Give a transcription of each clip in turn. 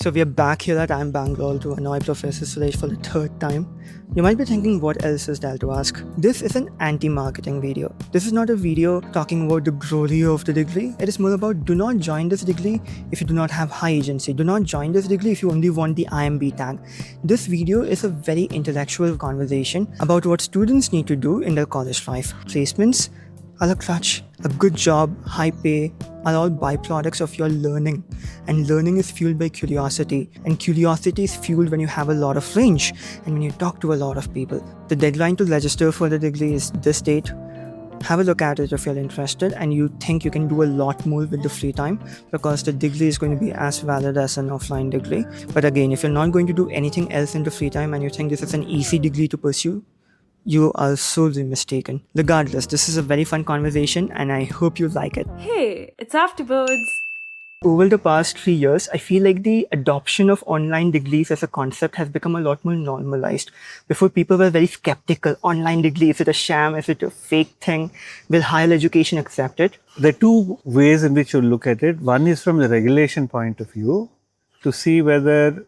So we are back here at IIM Bangalore to annoy Professor Suresh for the third time. You might be thinking, what else is there to ask? This is an anti-marketing video. This is not a video talking about the glory of the degree. It is more about do not join this degree if you do not have high agency. Do not join this degree if you only want the IIM-B tag. This video is a very intellectual conversation about what students need to do in their college life. Placements, a crutch, a good job, high pay are all byproducts of your learning. And learning is fueled by curiosity. And curiosity is fueled when you have a lot of range and when you talk to a lot of people. The deadline to register for the degree is this date. Have a look at it if you're interested and you think you can do a lot more with the free time, because the degree is going to be as valid as an offline degree. But again, if you're not going to do anything else in the free time and you think this is an easy degree to pursue, you are sorely mistaken. Regardless, this is a very fun conversation and I hope you like it. Hey, it's AfterBoards. Over the past 3 years, I feel like the adoption of online degrees as a concept has become a lot more normalized. Before, people were very skeptical. Online degree, is it a sham? Is it a fake thing? Will higher education accept it? There are two ways in which you look at it. One is from the regulation point of view, to see whether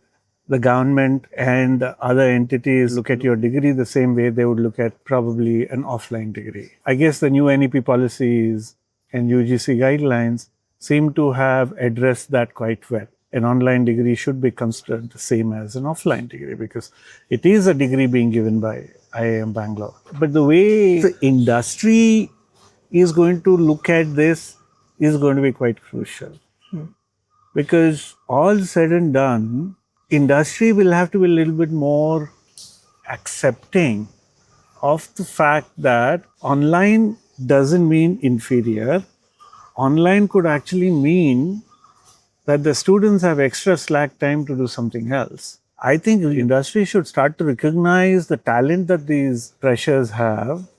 the government and other entities look at your degree the same way they would look at probably an offline degree. I guess the new NEP policies and UGC guidelines seem to have addressed that quite well. An online degree should be considered the same as an offline degree because it is a degree being given by IIM Bangalore. But the way the industry is going to look at this is going to be quite crucial. Because all said and done, industry will have to be a little bit more accepting of the fact that online doesn't mean inferior. Online could actually mean that the students have extra slack time to do something else. I think the industry should start to recognize the talent that these freshers have,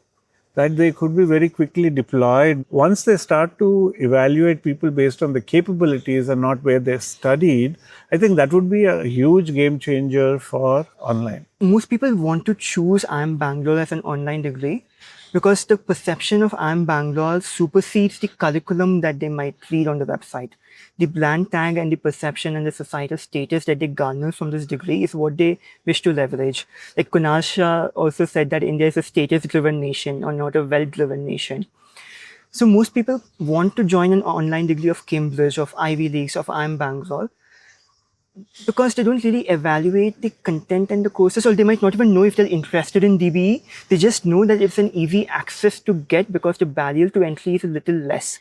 that they could be very quickly deployed. Once they start to evaluate people based on the capabilities and not where they studied, I think that would be a huge game changer for online. Most people want to choose IIM Bangalore as an online degree because the perception of IIM Bangalore supersedes the curriculum that they might read on the website. The brand tag and the perception and the societal status that they garner from this degree is what they wish to leverage. Like Kunal Shah also said that India is a status-driven nation or not a wealth-driven nation. So most people want to join an online degree of Cambridge, of Ivy Leagues, of IIM Bangalore, because they don't really evaluate the content and the courses, or they might not even know if they're interested in DBE. They just know that it's an easy access to get because the barrier to entry is a little less.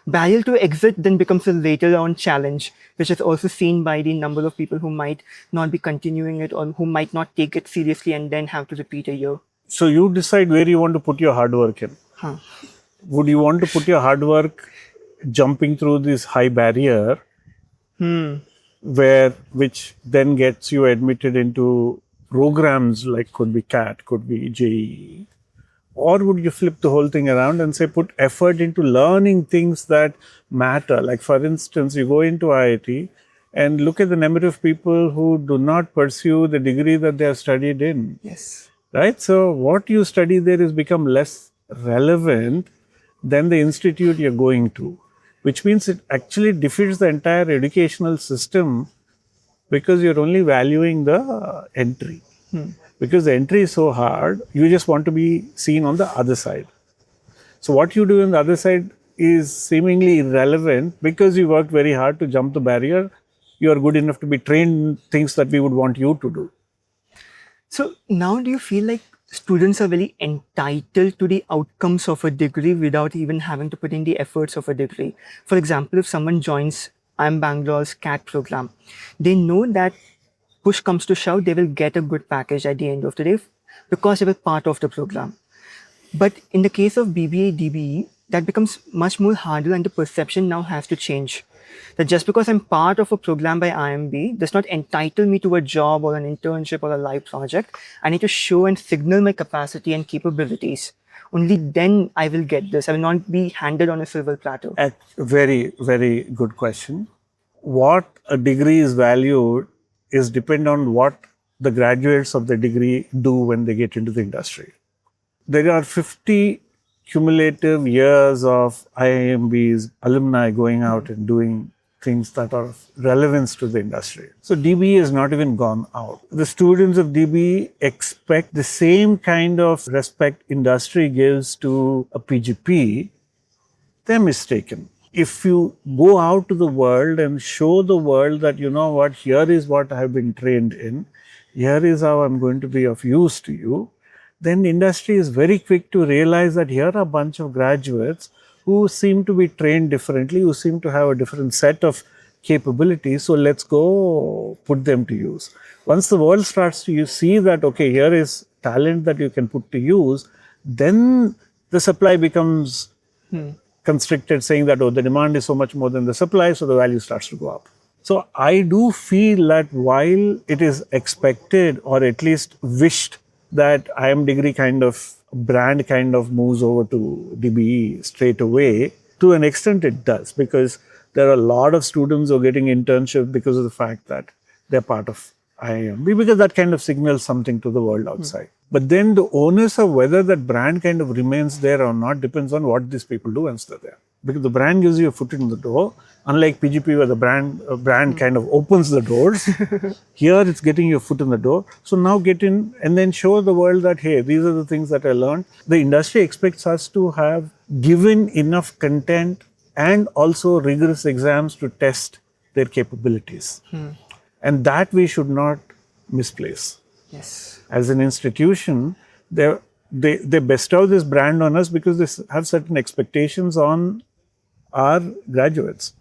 Barrier to exit then becomes a later on challenge, which is also seen by the number of people who might not be continuing it or who might not take it seriously and then have to repeat a year. So you decide where you want to put your hard work in. Would you want to put your hard work jumping through this high barrier, which then gets you admitted into programs like could be CAT, could be JEE? Or would you flip the whole thing around and say put effort into learning things that matter? Like for instance, you go into IIT and look at the number of people who do not pursue the degree that they have studied in. Yes. Right? So what you study there is become less relevant than the institute you're going to, which means it actually defeats the entire educational system because you're only valuing the entry. Because the entry is so hard, you just want to be seen on the other side. So what you do on the other side is seemingly irrelevant because you worked very hard to jump the barrier. You are good enough to be trained in things that we would want you to do. So now do you feel like students are very entitled to the outcomes of a degree without even having to put in the efforts of a degree? For example, if someone joins IIM Bangalore's CAT program, they know that push comes to shove, they will get a good package at the end of the day because they were part of the program. But in the case of BBA-DBE, that becomes much more harder and the perception now has to change. That just because I'm part of a program by IIMB does not entitle me to a job or an internship or a live project. I need to show and signal my capacity and capabilities. Only then I will get this. I will not be handed on a silver platter. A very, very good question. What a degree is valued is depend on what the graduates of the degree do when they get into the industry. There are 50 cumulative years of IIMB's alumni going out and doing things that are of relevance to the industry. So DBE has not even gone out. The students of DBE expect the same kind of respect industry gives to a PGP. They're mistaken. If you go out to the world and show the world that, you know what, here is what I have been trained in, here is how I'm going to be of use to you, then the industry is very quick to realize that here are a bunch of graduates who seem to be trained differently, who seem to have a different set of capabilities, so let's go put them to use. Once the world starts to see that, okay, here is talent that you can put to use, then the supply becomes constricted, saying that, oh, the demand is so much more than the supply, so the value starts to go up. So I do feel that while it is expected or at least wished that IIM degree kind of brand kind of moves over to DBE straight away, to an extent it does, because there are a lot of students who are getting internships because of the fact that they're part of IIMB, because that kind of signals something to the world outside. But then the onus of whether that brand kind of remains there or not depends on what these people do once they're there. Because the brand gives you a foot in the door, unlike PGP where the brand kind of opens the doors. Here it's getting your foot in the door. So now get in and then show the world that, hey, these are the things that I learned. The industry expects us to have given enough content and also rigorous exams to test their capabilities. And that we should not misplace. Yes. As an institution, they bestow this brand on us because they have certain expectations on our graduates.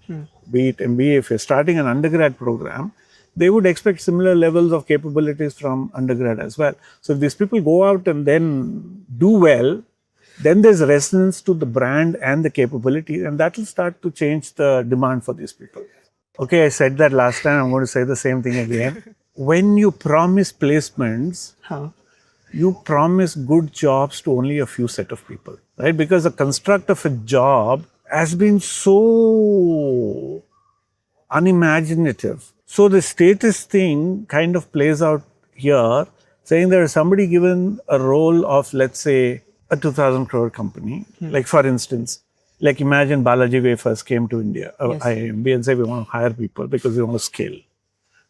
Be it MBA, if you're starting an undergrad program, they would expect similar levels of capabilities from undergrad as well. So if these people go out and then do well, then there's resonance to the brand and the capability, and that will start to change the demand for these people. Okay, I said that last time, I'm going to say the same thing again. When you promise placements, you promise good jobs to only a few set of people, right? Because the construct of a job has been so unimaginative. So the status thing kind of plays out here, saying there is somebody given a role of, let's say, a 2,000 crore company. Like for instance, like imagine Balaji Wafers came to India, IIMB, and say we want to hire people because we want to scale.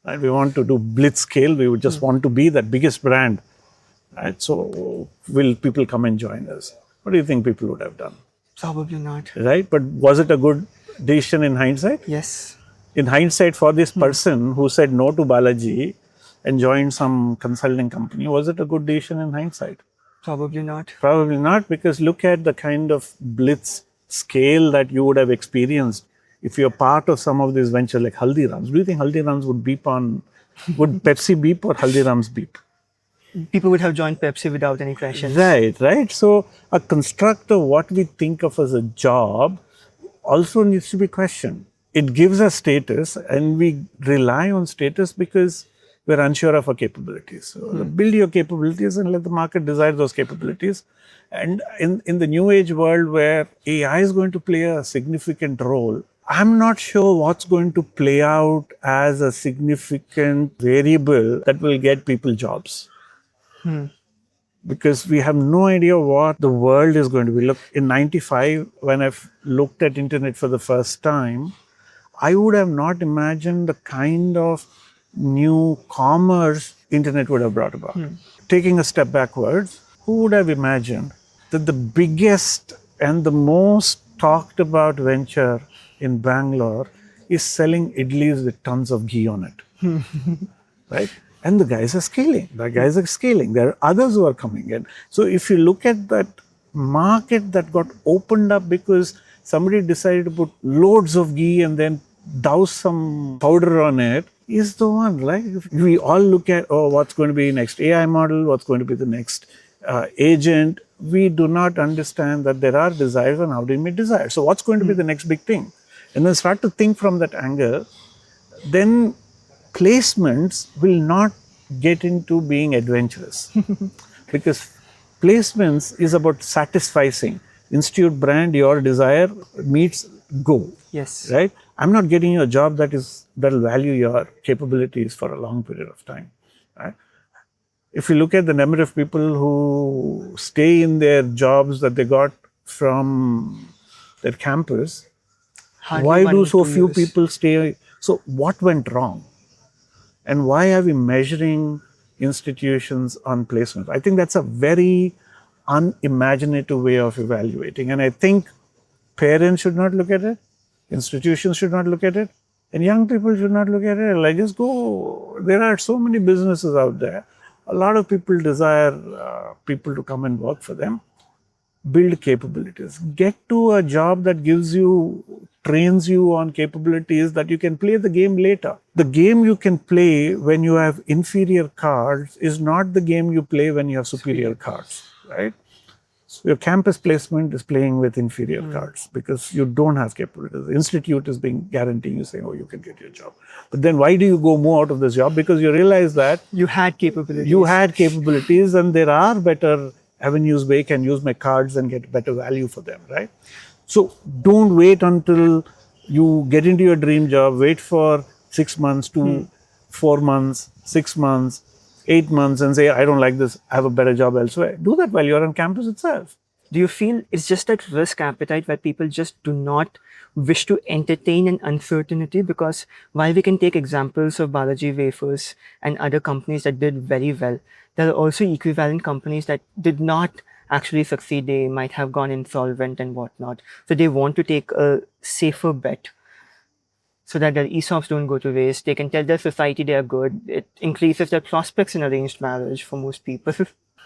Right? We want to do blitz scale. We would just want to be that biggest brand. Right? So will people come and join us? What do you think people would have done? Probably not. Right? But was it a good decision in hindsight? Yes. In hindsight, for this person who said no to Balaji and joined some consulting company, was it a good decision in hindsight? Probably not. Probably not, because look at the kind of blitz scale that you would have experienced if you're part of some of these ventures like Haldirams. Do you think Haldirams would would Pepsi beep or Haldirams beep? People would have joined Pepsi without any questions. Right. So a construct of what we think of as a job also needs to be questioned. It gives us status, and we rely on status because we're unsure of our capabilities. So build your capabilities and let the market decide those capabilities. And in the new age world where AI is going to play a significant role, I'm not sure what's going to play out as a significant variable that will get people jobs. Because we have no idea what the world is going to be. Look, in 95, when I've looked at internet for the first time, I would have not imagined the kind of new commerce internet would have brought about. Taking a step backwards, who would have imagined that the biggest and the most talked about venture in Bangalore is selling idlis with tons of ghee on it, right? And the guys are scaling. There are others who are coming in. So if you look at that market that got opened up because somebody decided to put loads of ghee and then douse some powder on it, is the one, right? We all look at, what's going to be next AI model, what's going to be the next agent. We do not understand that there are desires and how do you meet desires. So what's going to be the next big thing? And then start to think from that angle, then placements will not get into being adventurous. Because placements is about satisficing. Institute brand, your desire meets go. Yes. Right? I'm not getting you a job that'll value your capabilities for a long period of time. Right? If you look at the number of people who stay in their jobs that they got from their campus, Hardly Why 1 do in so 2 few years. people stay? So what went wrong? And why are we measuring institutions on placement? I think that's a very unimaginative way of evaluating. And I think parents should not look at it, institutions should not look at it, and young people should not look at it. Like, just go. There are so many businesses out there. A lot of people desire people to come and work for them. Build capabilities. Get to a job that trains you on capabilities that you can play the game later. The game you can play when you have inferior cards is not the game you play when you have superior cards, right? So your campus placement is playing with inferior cards because you don't have capabilities. The institute is being guaranteeing you, saying, oh, you can get your job. But then why do you go more out of this job? Because you realize that You had capabilities. you had capabilities and there are better avenues where you can use my cards and get better value for them, right? So don't wait until you get into your dream job, wait for 6 months to 4 months, 6 months, 8 months and say, I don't like this, I have a better job elsewhere. Do that while you're on campus itself. Do you feel it's just that risk appetite where people just do not wish to entertain an uncertainty? Because while we can take examples of Balaji Wafers and other companies that did very well, there are also equivalent companies that did not actually succeed. They might have gone insolvent and whatnot. So they want to take a safer bet so that their ESOPs don't go to waste. They can tell their society they are good. It increases their prospects in arranged marriage for most people.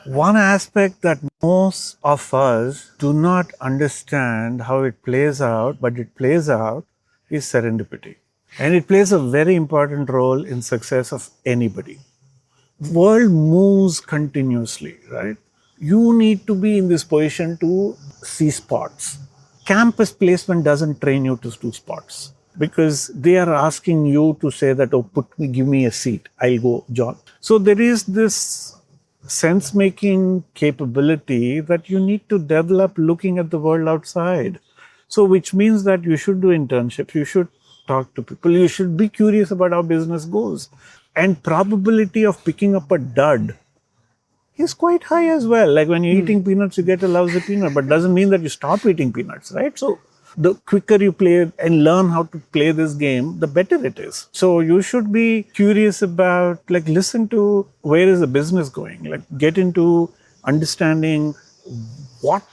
One aspect that most of us do not understand how it plays out, but it plays out, is serendipity. And it plays a very important role in success of anybody. World moves continuously, right? You need to be in this position to see spots. Campus placement doesn't train you to do spots because they are asking you to say that, oh, give me a seat, I'll go join. So there is this sense-making capability that you need to develop looking at the world outside. So which means that you should do internships, you should talk to people, you should be curious about how business goes. And probability of picking up a dud is quite high as well. Like when you're eating peanuts, you get a lousy peanut, but doesn't mean that you stop eating peanuts, right? So the quicker you play and learn how to play this game, the better it is. So you should be curious about, like, listen to where is the business going, like get into understanding what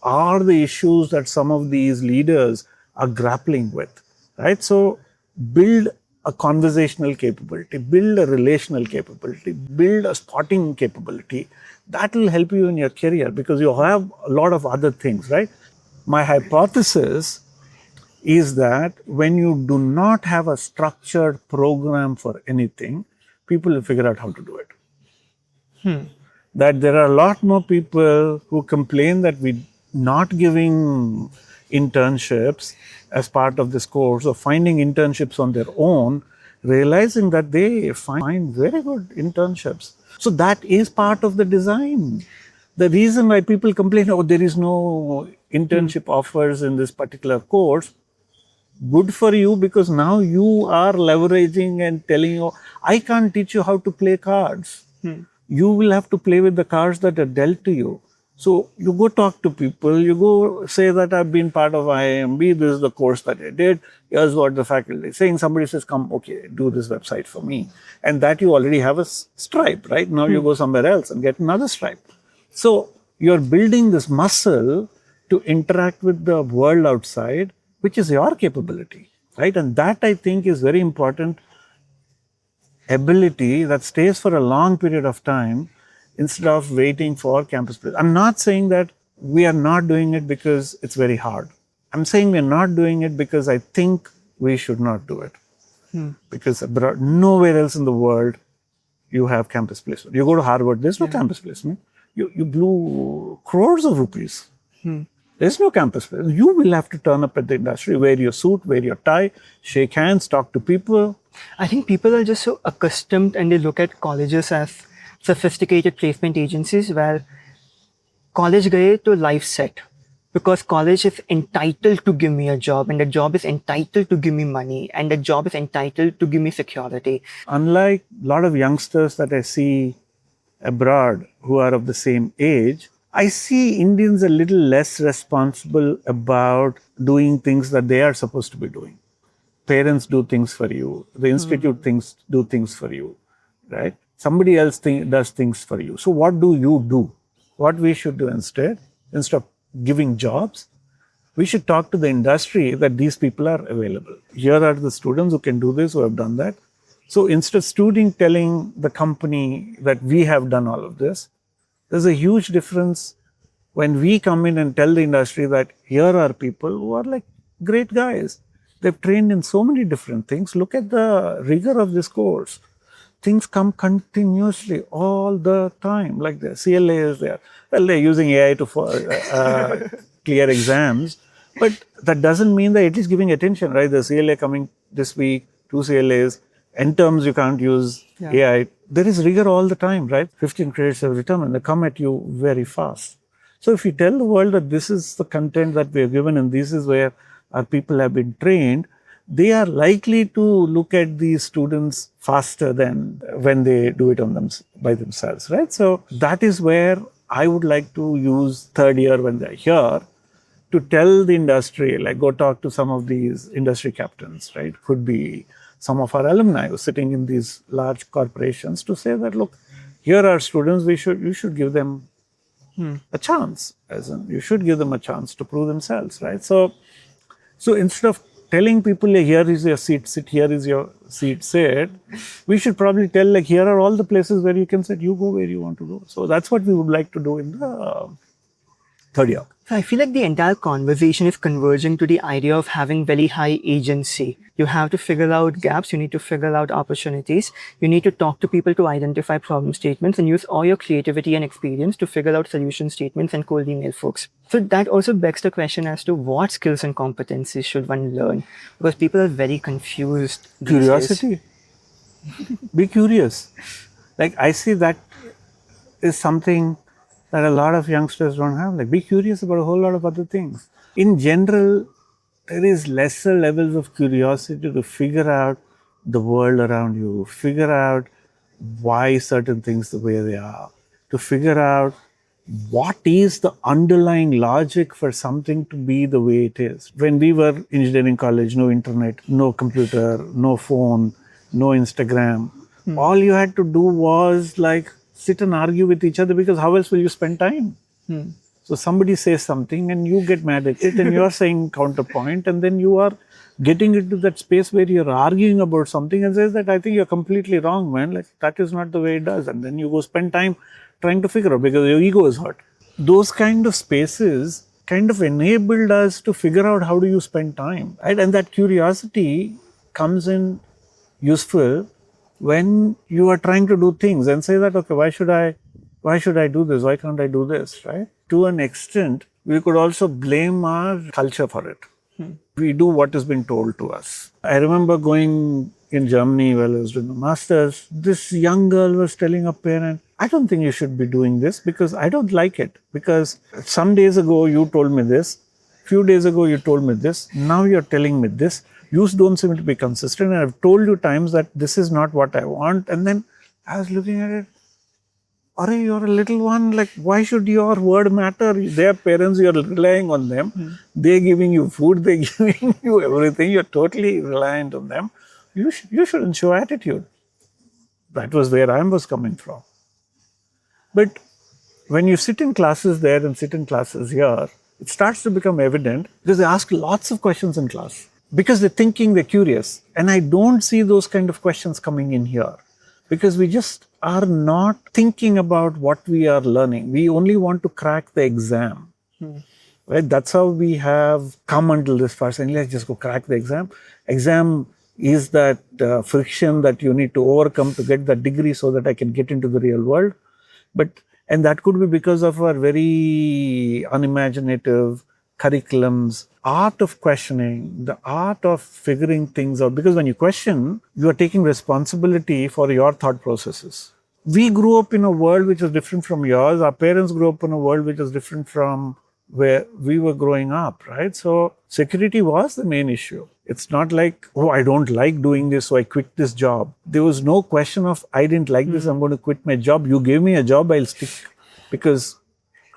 are the issues that some of these leaders are grappling with, right? So build a conversational capability, build a relational capability, build a spotting capability. That will help you in your career because you have a lot of other things, right? My hypothesis is that when you do not have a structured program for anything, people will figure out how to do it. That there are a lot more people who complain that we're not giving internships as part of this course or finding internships on their own, realizing that they find very good internships. So that is part of the design. The reason why people complain, oh, there is no internship offers in this particular course, good for you because now you are leveraging and telling you, I can't teach you how to play cards. You will have to play with the cards that are dealt to you. So you go talk to people, you go say that I've been part of IIMB, this is the course that I did, here's what the faculty is saying. Somebody says, come, okay, do this website for me. And that you already have a stripe, right? Now you go somewhere else and get another stripe. So you're building this muscle to interact with the world outside, which is your capability, right? And that, I think, is very important ability that stays for a long period of time instead of waiting for campus placement. I'm not saying that we are not doing it because it's very hard. I'm saying we're not doing it because I think we should not do it. Because nowhere else in the world you have campus placement. You go to Harvard, there's no campus placement. You blew crores of rupees. There's no campus placement. You will have to turn up at the industry, wear your suit, wear your tie, shake hands, talk to people. I think people are just so accustomed and they look at colleges as sophisticated placement agencies where college gaye to life set because college is entitled to give me a job and the job is entitled to give me money and the job is entitled to give me security. Unlike a lot of youngsters that I see abroad who are of the same age, I see Indians a little less responsible about doing things that they are supposed to be doing. Parents do things for you. The institute do things for you, right? Somebody else does things for you. So what do you do? What we should do instead of giving jobs, we should talk to the industry that these people are available. Here are the students who can do this, who have done that. So instead of student telling the company that we have done all of this, there's a huge difference when we come in and tell the industry that here are people who are like great guys. They've trained in so many different things. Look at the rigor of this course. Things come continuously all the time. Like the CLA is there. Well, they're using AI to clear exams, but that doesn't mean they're at least giving attention, right? The CLA coming this week, 2 CLAs, end terms you can't use AI. There is rigor all the time, right? 15 credits every term, and they come at you very fast. So if you tell the world that this is the content that we are given and this is where our people have been trained, they are likely to look at these students faster than when they do it on by themselves, right? So that is where I would like to use third year when they're here to tell the industry, like go talk to some of these industry captains, right? Could be some of our alumni who are sitting in these large corporations to say that, look, here are students, you should give them a chance, as in you should give them a chance to prove themselves, right? So instead of telling people, like, here is your seat, sit, here is your seat, sit, we should probably tell, like, here are all the places where you can sit, you go where you want to go. So that's what we would like to do in the third year. I feel like the entire conversation is converging to the idea of having very high agency. You have to figure out gaps, you need to figure out opportunities, you need to talk to people to identify problem statements and use all your creativity and experience to figure out solution statements and cold email folks. So that also begs the question as to what skills and competencies should one learn? Because people are very confused. Curiosity. Be curious. Like, I see that is something that a lot of youngsters don't have. Like, be curious about a whole lot of other things. In general, there is lesser levels of curiosity to figure out the world around you, figure out why certain things the way they are, to figure out what is the underlying logic for something to be the way it is. When we were in engineering college, no internet, no computer, no phone, no Instagram. All you had to do was like sit and argue with each other, because how else will you spend time? So somebody says something and you get mad at it and you're saying counterpoint, and then you are getting into that space where you're arguing about something and says that I think you're completely wrong, man. Like, that is not the way it does. And then you go spend time trying to figure out because your ego is hurt. Those kind of spaces kind of enabled us to figure out how do you spend time, right? And that curiosity comes in useful when you are trying to do things and say that, okay, why should I do this? Why can't I do this, right? To an extent, we could also blame our culture for it. We do what has been told to us. I remember going in Germany while I was doing a master's. This young girl was telling her parent, I don't think you should be doing this because I don't like it. Because some days ago you told me this, few days ago you told me this, now you're telling me this. You don't seem to be consistent, and I've told you times that this is not what I want. And then I was looking at it, Arey, you're a little one, like, why should your word matter? Their parents, you're relying on them. They're giving you food, they're giving you everything. You're totally reliant on them. You shouldn't show attitude. That was where I was coming from. But when you sit in classes there and sit in classes here, it starts to become evident because they ask lots of questions in class. Because they're thinking, they're curious. And I don't see those kind of questions coming in here. Because we just are not thinking about what we are learning. We only want to crack the exam. Right? That's how we have come until this far, saying, let's just go crack the exam. Exam is that friction that you need to overcome to get that degree so that I can get into the real world. And that could be because of our very unimaginative curriculums, art of questioning, the art of figuring things out. Because when you question, you are taking responsibility for your thought processes. We grew up in a world which was different from yours. Our parents grew up in a world which was different from where we were growing up, right? So security was the main issue. It's not like, oh, I don't like doing this, so I quit this job. There was no question of, I didn't like this, I'm going to quit my job. You gave me a job, I'll stick. Because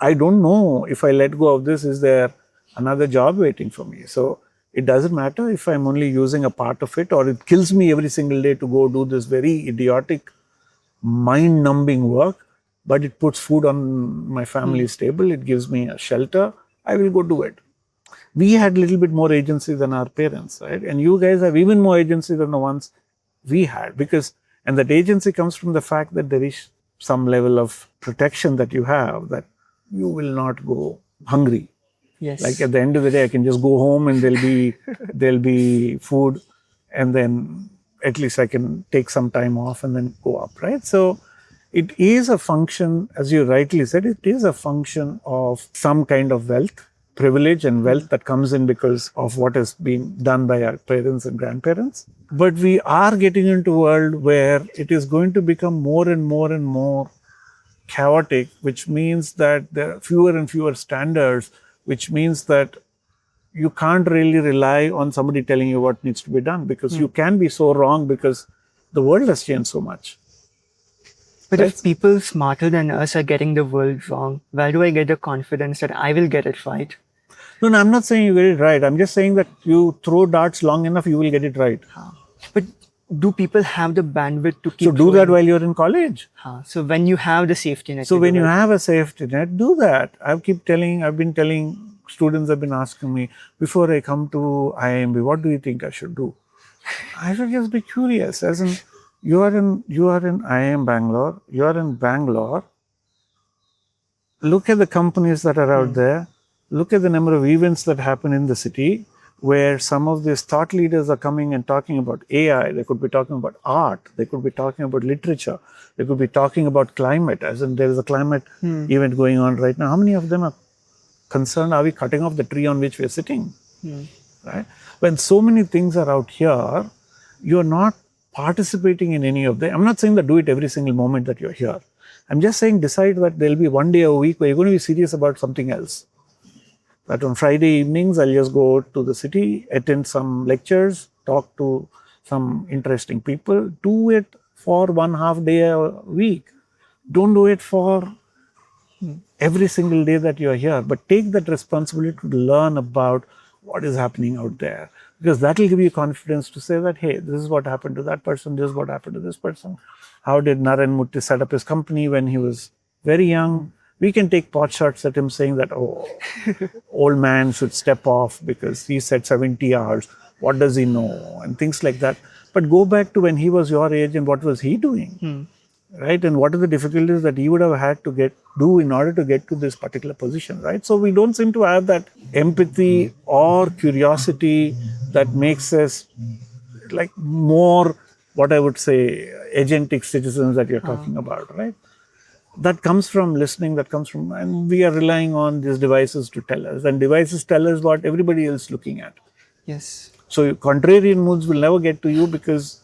I don't know if I let go of this, is there another job waiting for me? So it doesn't matter if I'm only using a part of it, or it kills me every single day to go do this very idiotic, mind-numbing work, but it puts food on my family's table, it gives me a shelter, I will go do it. We had a little bit more agency than our parents, right? And you guys have even more agency than the ones we had, because, and that agency comes from the fact that there is some level of protection that you have, that you will not go hungry. Yes. Like at the end of the day, I can just go home and there'll be food, and then at least I can take some time off and then go up, right? So it is a function, as you rightly said, it is a function of some kind of wealth, privilege and wealth that comes in because of what has been done by our parents and grandparents. But we are getting into a world where it is going to become more and more and more chaotic, which means that there are fewer and fewer standards, which means that you can't really rely on somebody telling you what needs to be done, because you can be so wrong because the world has changed so much. But if people smarter than us are getting the world wrong, where do I get the confidence that I will get it right? No, I'm not saying you get it right. I'm just saying that you throw darts long enough, you will get it right. But do people have the bandwidth to keep So do that while you're in college. So when you have the safety net. So when you have a safety net, do that. I've been telling students, have been asking me, before I come to IIMB, what do you think I should do? I should just be curious. As in, you are in IIM Bangalore, you are in Bangalore. Look at the companies that are out there. Look at the number of events that happen in the city, where some of these thought leaders are coming and talking about AI. They could be talking about art. They could be talking about literature. They could be talking about climate, as in there is a climate event going on right now. How many of them are concerned? Are we cutting off the tree on which we are sitting? Right? When so many things are out here, you're not participating in any of them. I'm not saying that do it every single moment that you're here. I'm just saying decide that there'll be one day a week where you're going to be serious about something else. That on Friday evenings, I'll just go to the city, attend some lectures, talk to some interesting people. Do it for 1/2 day a week. Don't do it for every single day that you're here, but take that responsibility to learn about what is happening out there. Because that will give you confidence to say that, hey, this is what happened to that person, this is what happened to this person. How did Naren Murthy set up his company when he was very young? We can take pot shots at him saying that, oh, old man should step off because he said 70 hours. What does he know? And things like that. But go back to when he was your age and what was he doing? Right? And what are the difficulties that he would have had to do in order to get to this particular position, right? So we don't seem to have that empathy or curiosity that makes us like more, what I would say, agentic citizens that you're talking about, right? That comes from listening, and we are relying on these devices to tell us. And devices tell us what everybody else is looking at. Yes. So contrarian moods will never get to you because...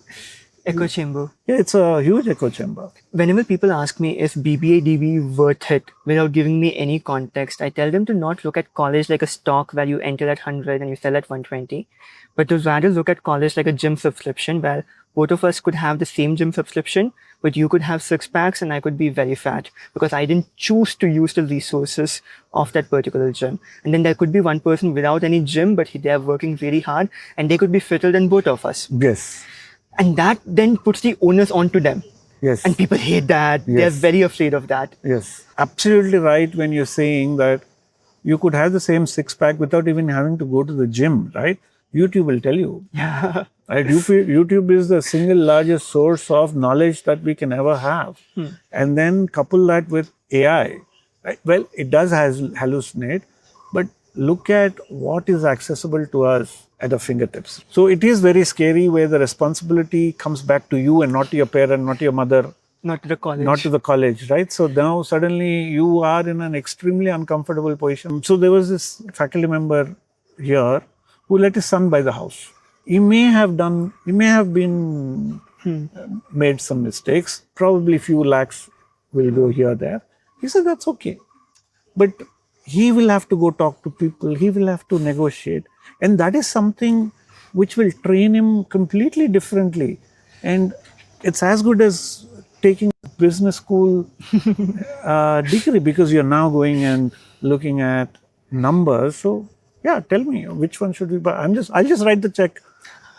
Echo chamber. Yeah, it's a huge echo chamber. Whenever people ask me, is BBA-DBE worth it, without giving me any context, I tell them to not look at college like a stock where you enter at 100 and you sell at 120, but to rather look at college like a gym subscription where both of us could have the same gym subscription, but you could have 6 packs and I could be very fat because I didn't choose to use the resources of that particular gym. And then there could be one person without any gym, but they're working very hard and they could be fitter than both of us. Yes. And that then puts the onus onto them. Yes. And people hate that. Yes. They're very afraid of that. Yes. Absolutely right when you're saying that you could have the same 6-pack without even having to go to the gym, right? YouTube will tell you. Yeah. Right? YouTube is the single largest source of knowledge that we can ever have. And then couple that with AI. Right? Well, it does hallucinate, but look at what is accessible to us at our fingertips. So it is very scary where the responsibility comes back to you and not to your parent, not to your mother. Not to the college. Not to the college, right? So now suddenly you are in an extremely uncomfortable position. So there was this faculty member here who let his son buy the house. He may have been made some mistakes. Probably a few lakhs will go here or there. He said, that's okay. But he will have to go talk to people. He will have to negotiate. And that is something which will train him completely differently. And it's as good as taking business school degree, because you're now going and looking at numbers. So yeah, tell me which one should we buy. I'll just write the check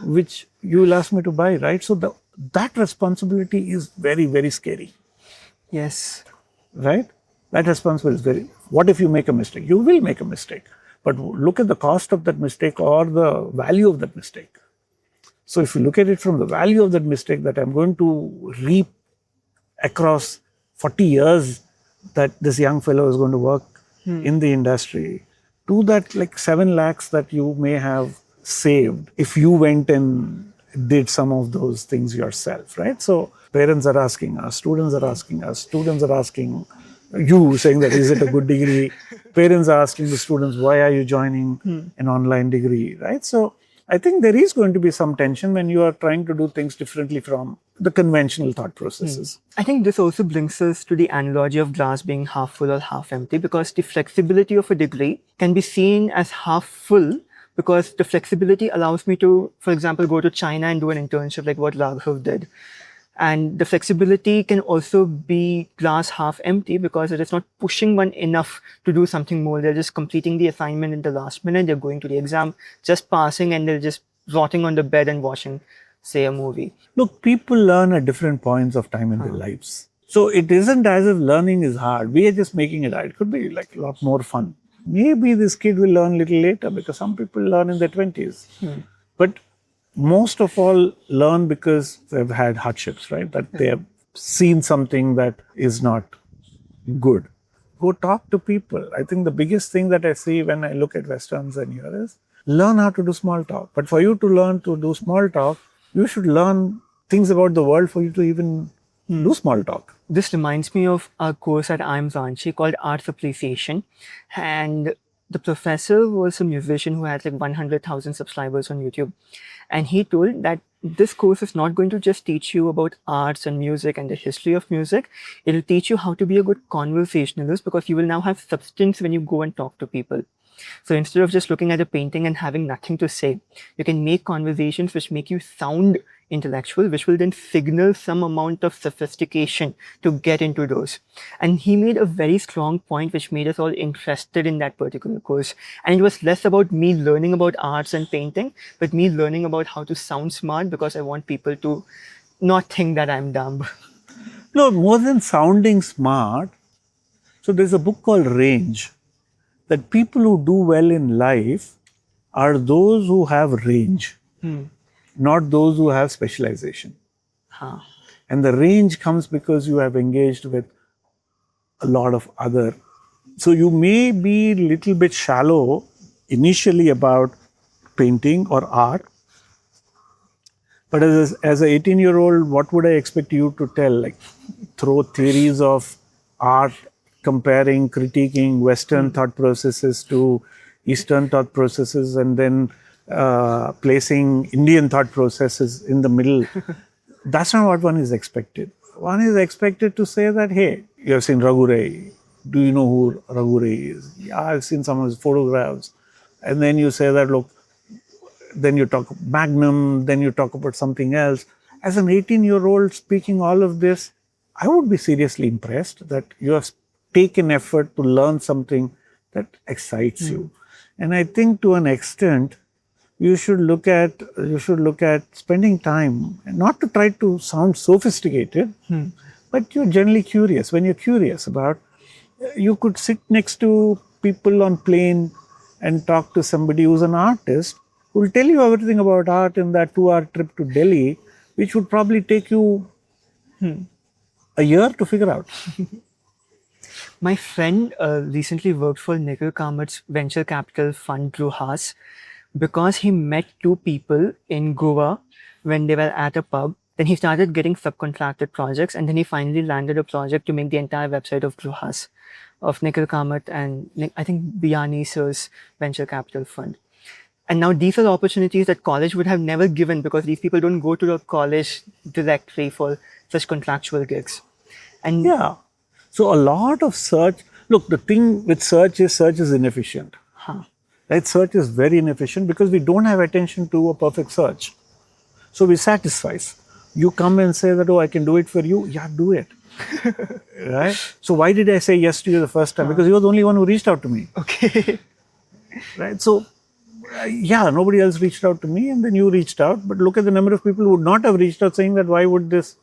which you will ask me to buy, right? So that responsibility is very, very scary. Yes. Right? That responsibility is very. What if you make a mistake? You will make a mistake, but look at the cost of that mistake or the value of that mistake. So if you look at it from the value of that mistake that I'm going to reap across 40 years that this young fellow is going to work in the industry, to that like 7 lakhs that you may have saved if you went and did some of those things yourself, right? So parents are asking us, students are asking us, students are asking you, saying that is it a good degree? Parents are asking the students, why are you joining an online degree, right? So I think there is going to be some tension when you are trying to do things differently from the conventional thought processes. I think this also brings us to the analogy of glass being half full or half empty, because the flexibility of a degree can be seen as half full because the flexibility allows me to, for example, go to China and do an internship like what Raghav did. And the flexibility can also be glass half empty because it is not pushing one enough to do something more. They're just completing the assignment in the last minute. They're going to the exam, just passing, and they're just rotting on the bed and watching, say, a movie. Look, people learn at different points of time in their lives. So it isn't as if learning is hard. We are just making it hard. It could be like a lot more fun. Maybe this kid will learn a little later because some people learn in their 20s. But most of all learn because they've had hardships, right? That they have seen something that is not good. Go talk to people. I think the biggest thing that I see when I look at Westerns and here is learn how to do small talk. But for you to learn to do small talk, you should learn things about the world for you to even do small talk. This reminds me of a course at IIM Bangalore called Arts Appreciation. And the professor was a musician who had like 100,000 subscribers on YouTube. And he told that this course is not going to just teach you about arts and music and the history of music. It'll teach you how to be a good conversationalist because you will now have substance when you go and talk to people. So instead of just looking at a painting and having nothing to say, you can make conversations which make you sound intellectual, which will then signal some amount of sophistication to get into those. And he made a very strong point which made us all interested in that particular course. And it was less about me learning about arts and painting, but me learning about how to sound smart because I want people to not think that I'm dumb. No, more than sounding smart. So there's a book called Range, that people who do well in life are those who have range, not those who have specialization. And the range comes because you have engaged with a lot of other. So you may be a little bit shallow initially about painting or art, but as an 18-year-old, what would I expect you to tell? Like throw theories of art, comparing, critiquing Western thought processes to Eastern thought processes, and then placing Indian thought processes in the middle. That's not what one is expected. One is expected to say that, hey, you have seen Raghu Ray. Do you know who Raghu Ray is? Yeah, I've seen some of his photographs. And then you say that, look, then you talk Magnum, then you talk about something else. As an 18-year-old speaking all of this, I would be seriously impressed that you have taken effort to learn something that excites you. And I think to an extent, you should look at spending time, not to try to sound sophisticated, but you're generally curious. When you're curious about, you could sit next to people on plane and talk to somebody who's an artist who will tell you everything about art in that 2-hour trip to Delhi, which would probably take you a year to figure out. My friend recently worked for Nikhil Kamat's venture capital fund, Bruhas, because he met 2 people in Goa when they were at a pub. Then he started getting subcontracted projects, and then he finally landed a project to make the entire website of Bruhas, of Nikhil Kamat and I think Biyani Sir's venture capital fund. And now these are opportunities that college would have never given because these people don't go to the college directly for such contractual gigs. And yeah. So a lot of search, look, the thing with search is inefficient. Right? Search is very inefficient because we don't have attention to a perfect search. So we satisfice. You come and say that, oh, I can do it for you. Yeah, do it. Right? So why did I say yes to you the first time? Because you were the only one who reached out to me. Okay. Right? So, yeah, nobody else reached out to me, and then you reached out. But look at the number of people who would not have reached out saying that why would this,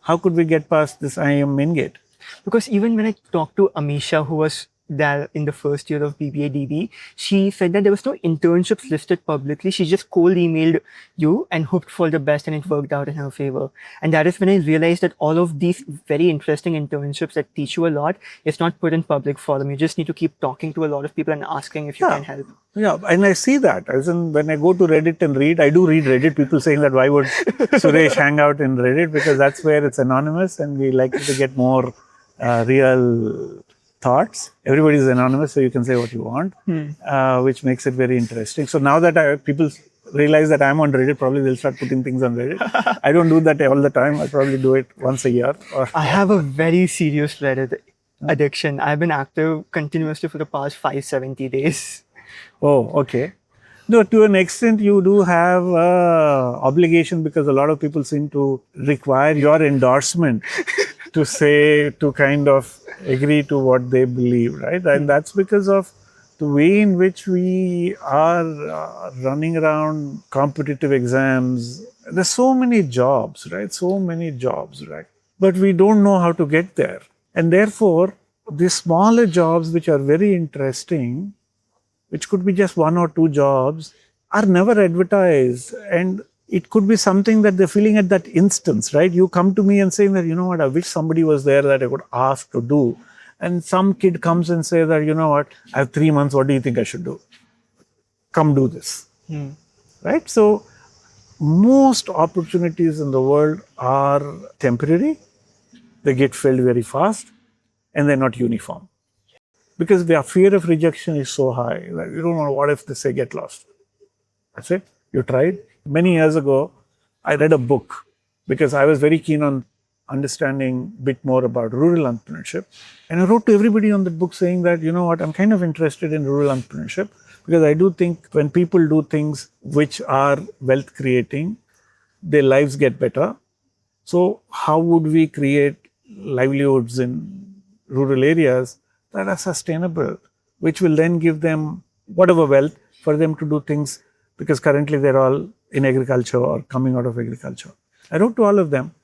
how could we get past this IIM main gate? Because even when I talked to Amisha, who was there in the first year of BBA-DBE, she said that there was no internships listed publicly. She just cold emailed you and hoped for the best, and it worked out in her favor. And that is when I realized that all of these very interesting internships that teach you a lot is not put in public forum. You just need to keep talking to a lot of people and asking if you can help. Yeah, and I see that. As in, when I go to Reddit and read, I do read Reddit, people saying that why would Suresh hang out in Reddit, because that's where it's anonymous and we like to get more real thoughts. Everybody is anonymous, so you can say what you want, which makes it very interesting. So now that people realize that I'm on Reddit, probably they'll start putting things on Reddit. I don't do that all the time. I probably do it once a year. I have a very serious Reddit addiction. I've been active continuously for the past 570 days. Oh, okay. No, to an extent, you do have obligation, because a lot of people seem to require your endorsement to say, to kind of agree to what they believe, right? And that's because of the way in which we are running around competitive exams. There's so many jobs, right? So many jobs, right? But we don't know how to get there. And therefore, the smaller jobs which are very interesting, which could be just 1 or 2 jobs, are never advertised. And it could be something that they're feeling at that instance, right? You come to me and saying that, you know what, I wish somebody was there that I could ask to do. And some kid comes and says that, you know what, I have 3 months, what do you think I should do? Come do this. Right? So, most opportunities in the world are temporary. They get filled very fast and they're not uniform. Because the fear of rejection is so high. Like, you don't know, what if they say get lost? That's it. You tried. Many years ago, I read a book because I was very keen on understanding a bit more about rural entrepreneurship. And I wrote to everybody on the book saying that, you know what, I'm kind of interested in rural entrepreneurship, because I do think when people do things which are wealth creating, their lives get better. So how would we create livelihoods in rural areas that are sustainable, which will then give them whatever wealth for them to do things, because currently they're all in agriculture or coming out of agriculture. I wrote to all of them.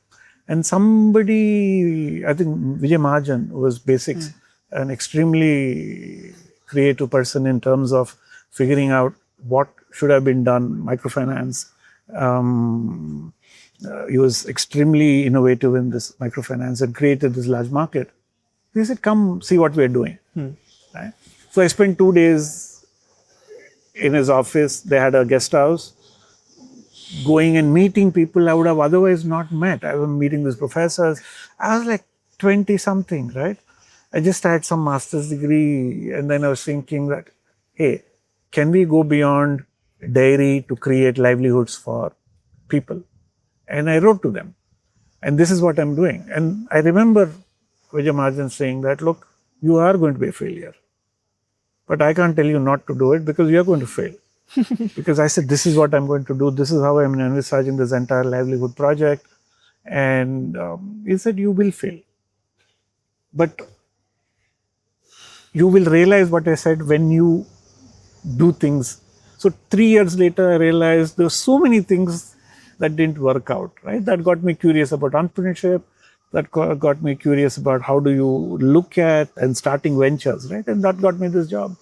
And somebody, I think Vijay Mahajan, who was basics, an extremely creative person in terms of figuring out what should have been done, microfinance. He was extremely innovative in this microfinance and created this large market. He said, come see what we're doing. Right? So I spent 2 days in his office. They had a guest house, going and meeting people I would have otherwise not met. I was meeting these professors. I was like 20 something, right? I just had some master's degree, and then I was thinking that, hey, can we go beyond dairy to create livelihoods for people? And I wrote to them. And this is what I'm doing. And I remember Vijay Mahajan saying that, look, you are going to be a failure. But I can't tell you not to do it, because you are going to fail. Because I said, this is what I'm going to do. This is how I'm envisaging this entire livelihood project. And he said, you will fail. But you will realize what I said when you do things. So 3 years later, I realized there were so many things that didn't work out, right? That got me curious about entrepreneurship. That got me curious about how do you look at and starting ventures, right? And that got me this job.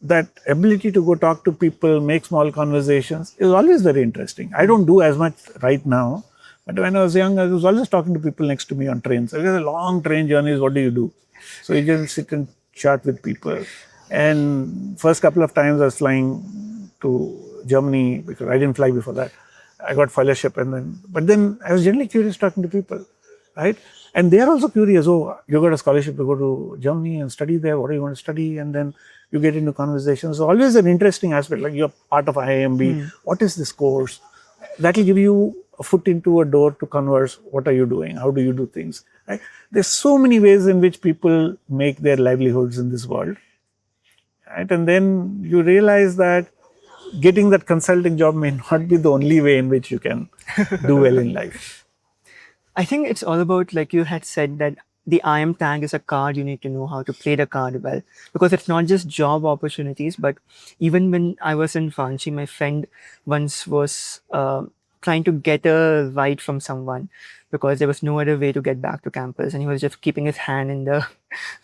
That ability to go talk to people, make small conversations is always very interesting. I don't do as much right now, but when I was young, I was always talking to people next to me on trains. It was a long train journeys. What do you do? So you just sit and chat with people. And first couple of times I was flying to Germany, because I didn't fly before that. I got fellowship, but then I was generally curious talking to people, right? And they are also curious. Oh, you got a scholarship to go to Germany and study there. What are you going to study? And then you get into conversations. So always an interesting aspect, like you're part of IIMB. What is this course? That will give you a foot into a door to converse. What are you doing? How do you do things? Right? There's so many ways in which people make their livelihoods in this world. Right? And then you realize that getting that consulting job may not be the only way in which you can do well in life. I think it's all about, like you had said, that the IIM tag is a card. You need to know how to play the card well, because it's not just job opportunities, but even when I was in Ranchi, my friend once was trying to get a ride from someone because there was no other way to get back to campus, and he was just keeping his hand in the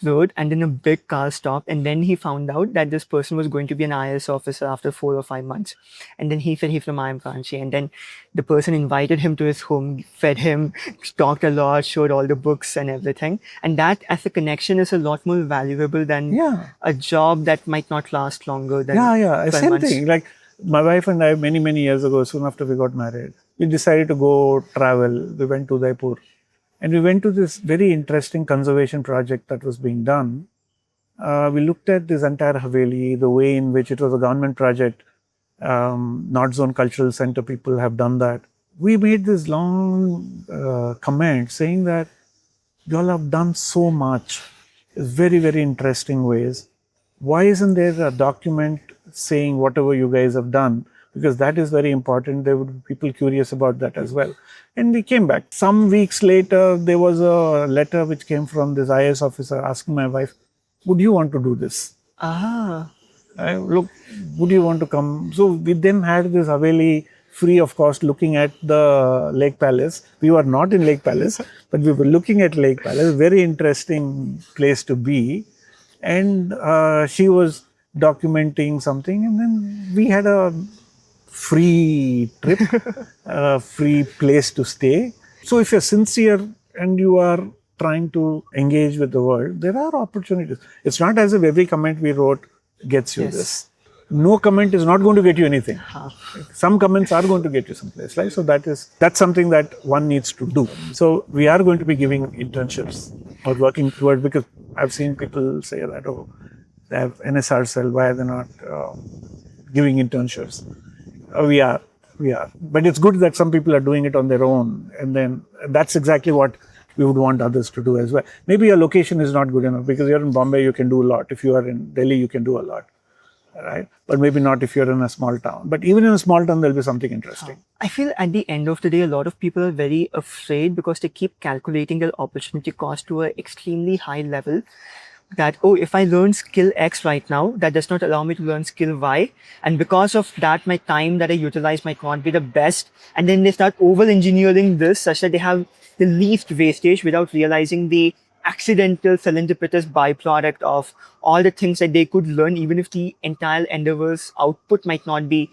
road, and then a big car stopped, and then he found out that this person was going to be an IS officer after 4 or 5 months, and then he said he's from IIM Ranchi, and then the person invited him to his home, fed him, talked a lot, showed all the books and everything, and that as a connection is a lot more valuable than a job that might not last longer than 12 same months. thing. Like my wife and I, many years ago, soon after we got married, we decided to go travel. We went to Udaipur. And we went to this very interesting conservation project that was being done. We looked at this entire Haveli, the way in which it was a government project. North Zone Cultural Center people have done that. We made this long comment saying that you all have done so much, very interesting ways. Why isn't there a document saying whatever you guys have done? Because that is very important. There would be people curious about that as well. And we came back. Some weeks later, there was a letter which came from this IS officer asking my wife, would you want to do this? Look, would you want to come? So we then had this Haveli free of cost looking at the Lake Palace. We were not in Lake Palace, but we were looking at Lake Palace. Very interesting place to be. And she was documenting something, and then we had a free trip, a free place to stay. So if you're sincere and you are trying to engage with the world, there are opportunities. It's not as if every comment we wrote gets you this. No comment is not going to get you anything. Some comments are going to get you someplace, right? So that's something that one needs to do. So we are going to be giving internships or working towards, because I've seen people say that, oh, they have NSR cell, why are they not giving internships? We are. But it's good that some people are doing it on their own. And then that's exactly what we would want others to do as well. Maybe your location is not good enough, because you're in Bombay, you can do a lot. If you are in Delhi, you can do a lot. Right? But maybe not if you're in a small town. But even in a small town, there'll be something interesting. I feel at the end of the day, a lot of people are very afraid because they keep calculating their opportunity cost to an extremely high level. That, oh, if I learn skill X right now, that does not allow me to learn skill Y. And because of that, my time that I utilize might not be the best. And then they start over-engineering this such that they have the least wastage without realizing the accidental serendipitous byproduct of all the things that they could learn, even if the entire endeavor's output might not be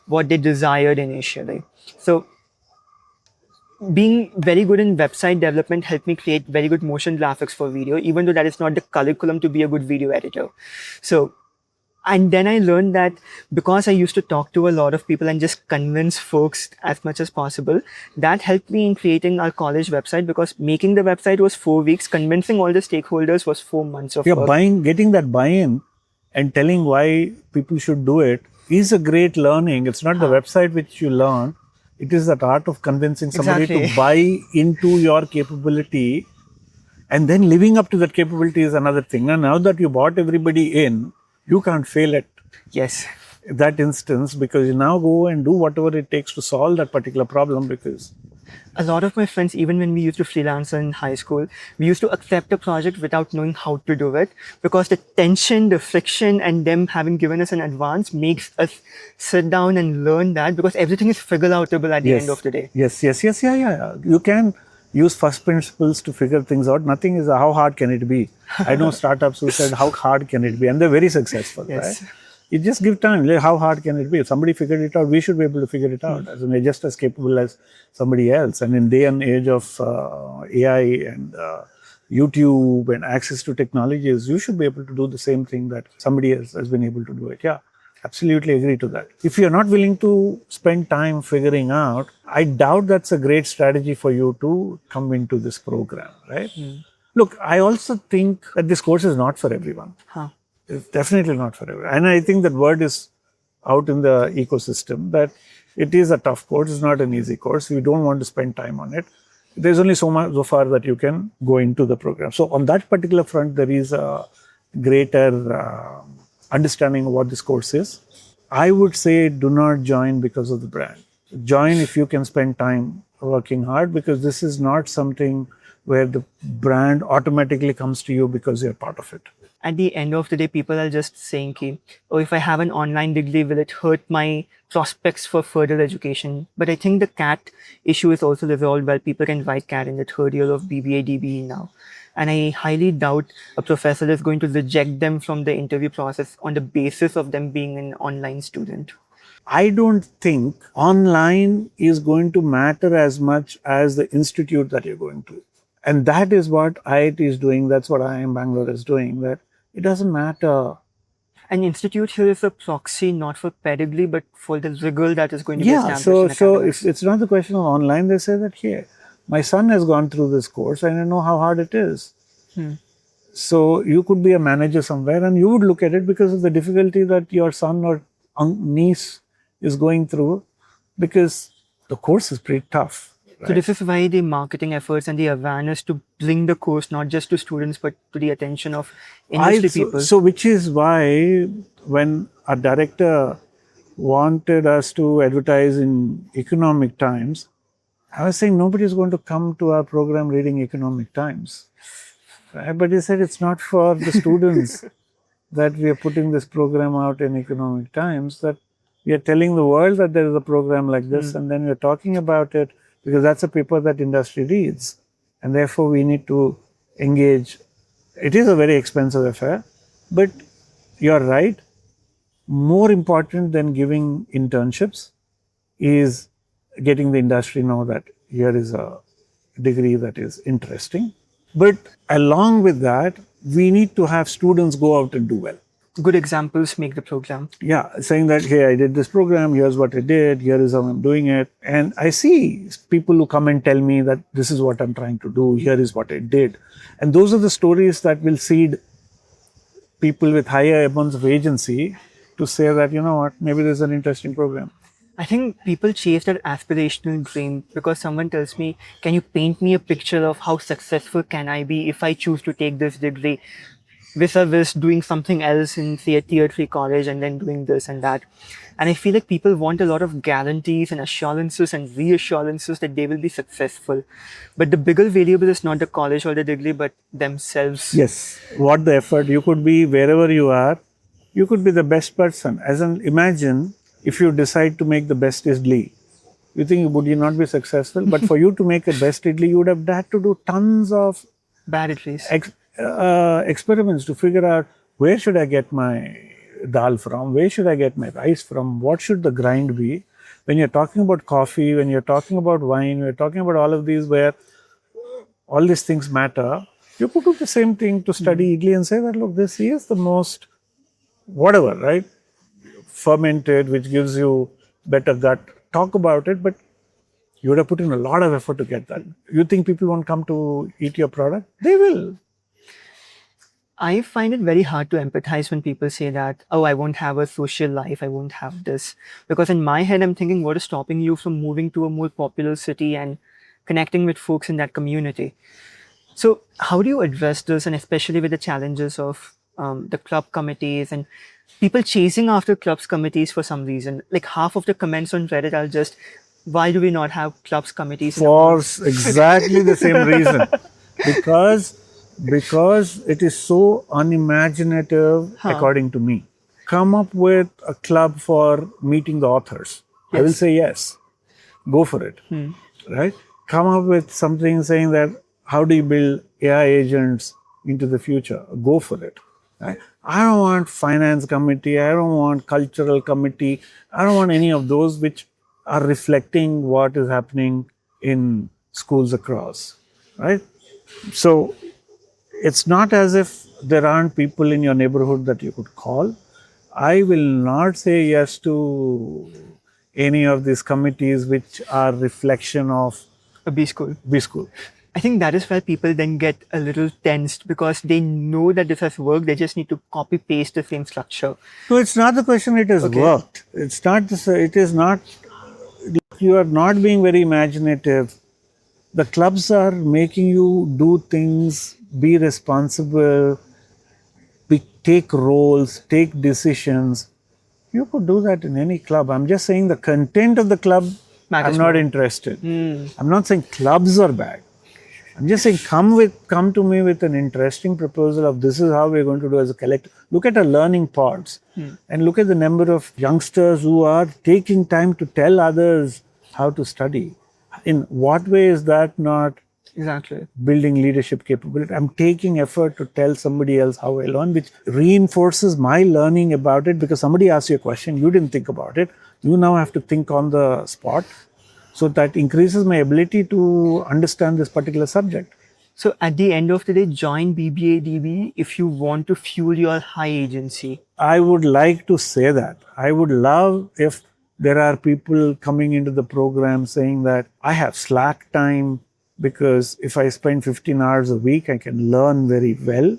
what they desired initially. So being very good in website development helped me create very good motion graphics for video, even though that is not the curriculum to be a good video editor. So, and then I learned that because I used to talk to a lot of people and just convince folks as much as possible, that helped me in creating our college website, because making the website was 4 weeks, convincing all the stakeholders was 4 months of work. Getting that buy-in and telling why people should do it is a great learning. It's not the website which you learn. It is that art of convincing somebody to buy into your capability, and then living up to that capability is another thing. And now that you bought everybody in, you can't fail at that instance, because you now go and do whatever it takes to solve that particular problem. Because a lot of my friends, even when we used to freelance in high school, we used to accept a project without knowing how to do it, because the tension, the friction, and them having given us an advance makes us sit down and learn that, because everything is figure outable at the end of the day. Yes. You can use first principles to figure things out. Nothing is how hard can it be. I know startups who said how hard can it be, and they're very successful, right? You just give time. How hard can it be? If somebody figured it out, we should be able to figure it out. As we're just as capable as somebody else. And in day and age of AI and YouTube and access to technologies, you should be able to do the same thing that somebody else has been able to do it. Yeah, absolutely agree to that. If you're not willing to spend time figuring out, I doubt that's a great strategy for you to come into this program, right? Look, I also think that this course is not for everyone. It's definitely not for everyone. And I think that word is out in the ecosystem that it is a tough course. It's not an easy course. We don't want to spend time on it. There's only so far that you can go into the program. So on that particular front, there is a greater understanding of what this course is. I would say do not join because of the brand. Join if you can spend time working hard, because this is not something where the brand automatically comes to you because you're part of it. At the end of the day, people are just saying, oh, if I have an online degree, will it hurt my prospects for further education? But I think the CAT issue is also resolved well. People can write CAT in the third year of BBA-DBE now. And I highly doubt a professor is going to reject them from the interview process on the basis of them being an online student. I don't think online is going to matter as much as the institute that you're going to. And that is what IIT is doing. That's what IIM Bangalore is doing. That it doesn't matter. An institute here is a proxy not for pedigree, but for the rigor that is going to be established so in academics. it's not the question of online. They say that, here, my son has gone through this course and I know how hard it is. So you could be a manager somewhere and you would look at it because of the difficulty that your son or niece is going through, because the course is pretty tough. Right? So this is why the marketing efforts and the awareness to bring the course not just to students but to the attention of industry people. So which is why when our director wanted us to advertise in Economic Times, I was saying nobody is going to come to our program reading Economic Times. Right? But he said it's not for the students that we are putting this program out in Economic Times, that we are telling the world that there is a program like this, and then we are talking about it because that's a paper that industry reads. And therefore we need to engage. It is a very expensive affair, but you're right. More important than giving internships is getting the industry know that here is a degree that is interesting. But along with that, we need to have students go out and do well. Good examples make the program. Yeah, saying that, hey, I did this program, here's what I did, here is how I'm doing it. And I see people who come and tell me that this is what I'm trying to do, here is what I did. And those are the stories that will seed people with higher amounts of agency to say that, you know what, maybe there's an interesting program. I think people chase that aspirational dream because someone tells me, can you paint me a picture of how successful can I be if I choose to take this degree? Vis-a-vis doing something else in, say, a tier 3 college and then doing this and that. And I feel like people want a lot of guarantees and assurances and reassurances that they will be successful. But the bigger variable is not the college or the degree, but themselves. Yes. What the effort, you could be wherever you are, you could be the best person. Imagine if you decide to make the best idli, you think, would you not be successful? But for you to make a best idli, you would have had to do tons of Bad at least. experiments to figure out where should I get my dal from, where should I get my rice from, what should the grind be. When you're talking about coffee, when you're talking about wine, we're talking about all of these where all these things matter, you could do the same thing to study idli and say that, look, this is the most, whatever, right? Fermented, which gives you better gut. Talk about it, but you would have put in a lot of effort to get that. You think people won't come to eat your product? They will. I find it very hard to empathize when people say that, oh, I won't have a social life, I won't have this. Because in my head, I'm thinking, what is stopping you from moving to a more popular city and connecting with folks in that community? So how do you address this, and especially with the challenges of the club committees and people chasing after clubs committees for some reason? Like half of the comments on Reddit are just, why do we not have clubs committees? For exactly the same reason. Because it is so unimaginative, according to me. Come up with a club for meeting the authors. Yes. I will say yes. Go for it. Right? Come up with something saying that, how do you build AI agents into the future? Go for it. Right? I don't want finance committee. I don't want cultural committee. I don't want any of those which are reflecting what is happening in schools across. Right? So, it's not as if there aren't people in your neighborhood that you could call. I will not say yes to any of these committees which are reflection of a B school. B school. I think that is where people then get a little tensed because they know that this has worked. They just need to copy paste the same structure. So it's not the question it has worked. It's not this, it is not, you are not being very imaginative. The clubs are making you do things, be responsible, take roles, take decisions. You could do that in any club. I'm just saying the content of the club Matters I'm not more. interested. I'm not saying clubs are bad. I'm just saying come to me with an interesting proposal of this is how we're going to do as a collective. Look at our learning pods and look at the number of youngsters who are taking time to tell others how to study. In what way is that not Exactly. building leadership capability? I'm taking effort to tell somebody else how I learn, which reinforces my learning about it, because somebody asked you a question, you didn't think about it. You now have to think on the spot. So that increases my ability to understand this particular subject. So at the end of the day, join BBA-DBE if you want to fuel your high agency. I would like to say that. I would love if there are people coming into the program saying that I have slack time because if I spend 15 hours a week, I can learn very well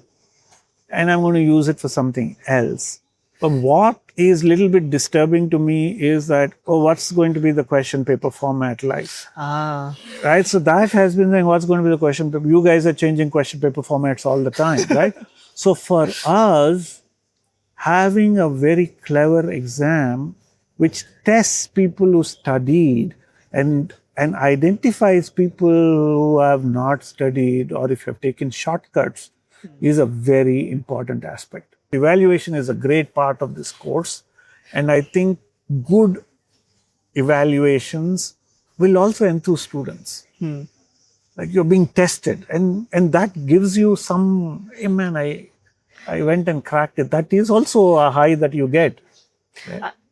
and I'm going to use it for something else. But what is a little bit disturbing to me is that, what's going to be the question paper format like? Right? So that has been saying, what's going to be the question paper? You guys are changing question paper formats all the time, right? So for us, having a very clever exam which tests people who studied and identifies people who have not studied or if you have taken shortcuts is a very important aspect. Evaluation is a great part of this course, and I think good evaluations will also enthuse students. Like you're being tested, and that gives you some, hey man, I went and cracked it. That is also a high that you get.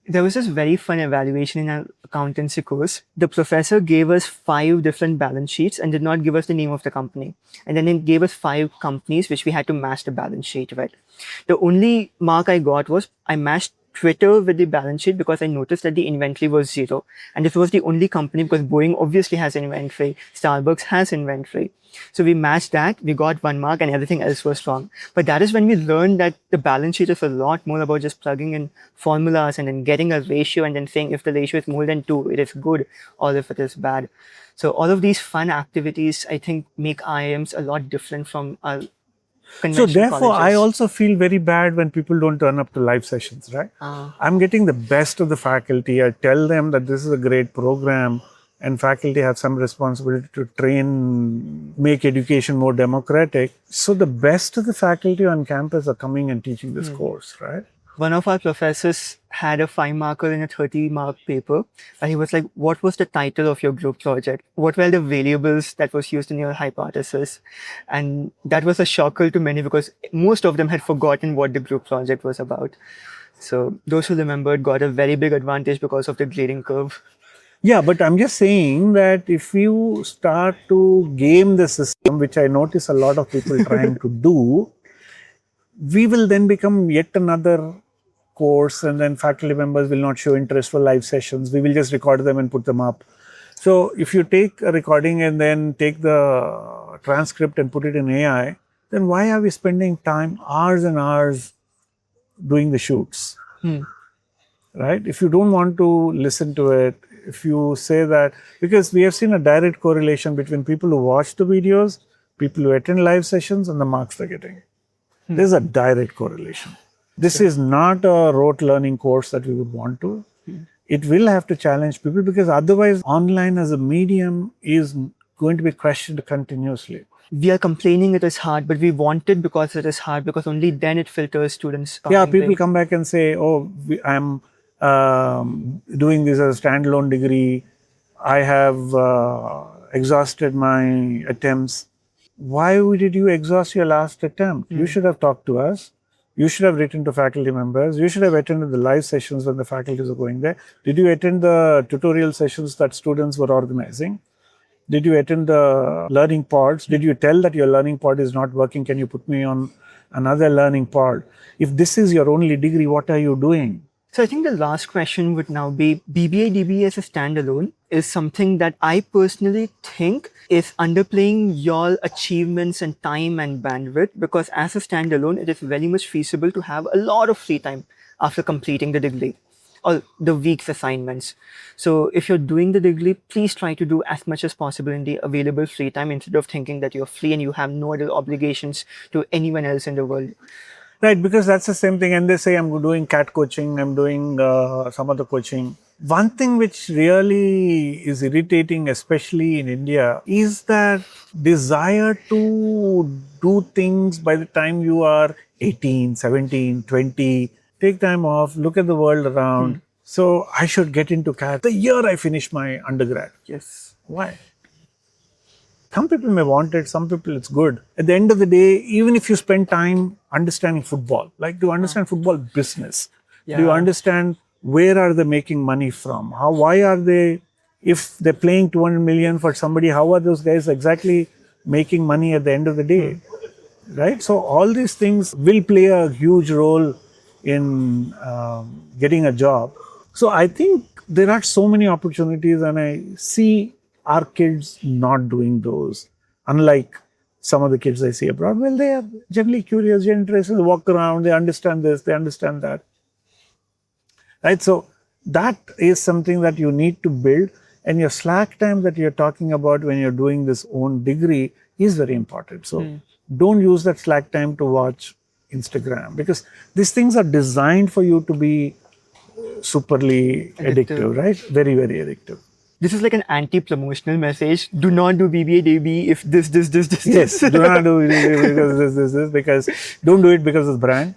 There was this very fun evaluation in our accountancy course. The professor gave us 5 different balance sheets and did not give us the name of the company. And then he gave us 5 companies which we had to match the balance sheet with. The only mark I got was I matched Twitter with the balance sheet because I noticed that the inventory was 0. And this was the only company because Boeing obviously has inventory, Starbucks has inventory. So we matched that, we got 1 mark and everything else was wrong. But that is when we learned that the balance sheet is a lot more about just plugging in formulas and then getting a ratio and then saying if the ratio is more than 2, it is good, or if it is bad. So all of these fun activities, I think, make IIMs a lot different from our So conventional therefore, I colleges. also feel very bad when people don't turn up to live sessions, right? I'm getting the best of the faculty. I tell them that this is a great program and faculty have some responsibility to train, make education more democratic. So the best of the faculty on campus are coming and teaching this course, right? One of our professors had a 5-marker in a 30-mark paper, and he was like, what was the title of your group project? What were the variables that was used in your hypothesis? And that was a shocker to many because most of them had forgotten what the group project was about. So those who remembered got a very big advantage because of the grading curve. Yeah, but I'm just saying that if you start to game the system, which I notice a lot of people trying to do, we will then become yet another course and then faculty members will not show interest for live sessions. We will just record them and put them up. So if you take a recording and then take the transcript and put it in AI, then why are we spending time, hours and hours doing the shoots? Right? If you don't want to listen to it, if you say that, because we have seen a direct correlation between people who watch the videos, people who attend live sessions and the marks they're getting. There's a direct correlation. This is not a rote learning course that we would want to. It will have to challenge people because otherwise online as a medium is going to be questioned continuously. We are complaining it is hard, but we want it because it is hard because only then it filters students. Yeah, people come back and say, I'm doing this as a standalone degree. I have exhausted my attempts. Why did you exhaust your last attempt? You should have talked to us. You should have written to faculty members. You should have attended the live sessions when the faculties are going there. Did you attend the tutorial sessions that students were organizing? Did you attend the learning pods? Did you tell that your learning pod is not working? Can you put me on another learning pod? If this is your only degree, what are you doing? So I think the last question would now be BBA-DBE as a standalone is something that I personally think is underplaying your achievements and time and bandwidth because as a standalone, it is very much feasible to have a lot of free time after completing the degree or the week's assignments. So if you're doing the degree, please try to do as much as possible in the available free time instead of thinking that you're free and you have no other obligations to anyone else in the world. Right, because that's the same thing. And they say, I'm doing CAT coaching, I'm doing some other coaching. One thing which really is irritating, especially in India, is that desire to do things by the time you are 18, 17, 20, take time off, look at the world around. So I should get into CAT the year I finish my undergrad. Yes. Why? Some people may want it, some people it's good. At the end of the day, even if you spend time understanding football, like do you understand football business? Do you Yeah. understand where are they making money from? Why are they, if they're playing 200 million for somebody, how are those guys exactly making money at the end of the day? Right? So all these things will play a huge role in getting a job. So I think there are so many opportunities, and I see our kids not doing those. Unlike some of the kids I see abroad, well, they are generally curious, they're interested, they walk around, they understand this, they understand that. Right? So that is something that you need to build, and your slack time that you're talking about when you're doing this own degree is very important. So don't use that slack time to watch Instagram, because these things are designed for you to be superly addictive, right? Very, very addictive. This is like an anti-promotional message. Do not do BBA-DBE if this. Yes, do not do it because this, because don't do it because it's brand.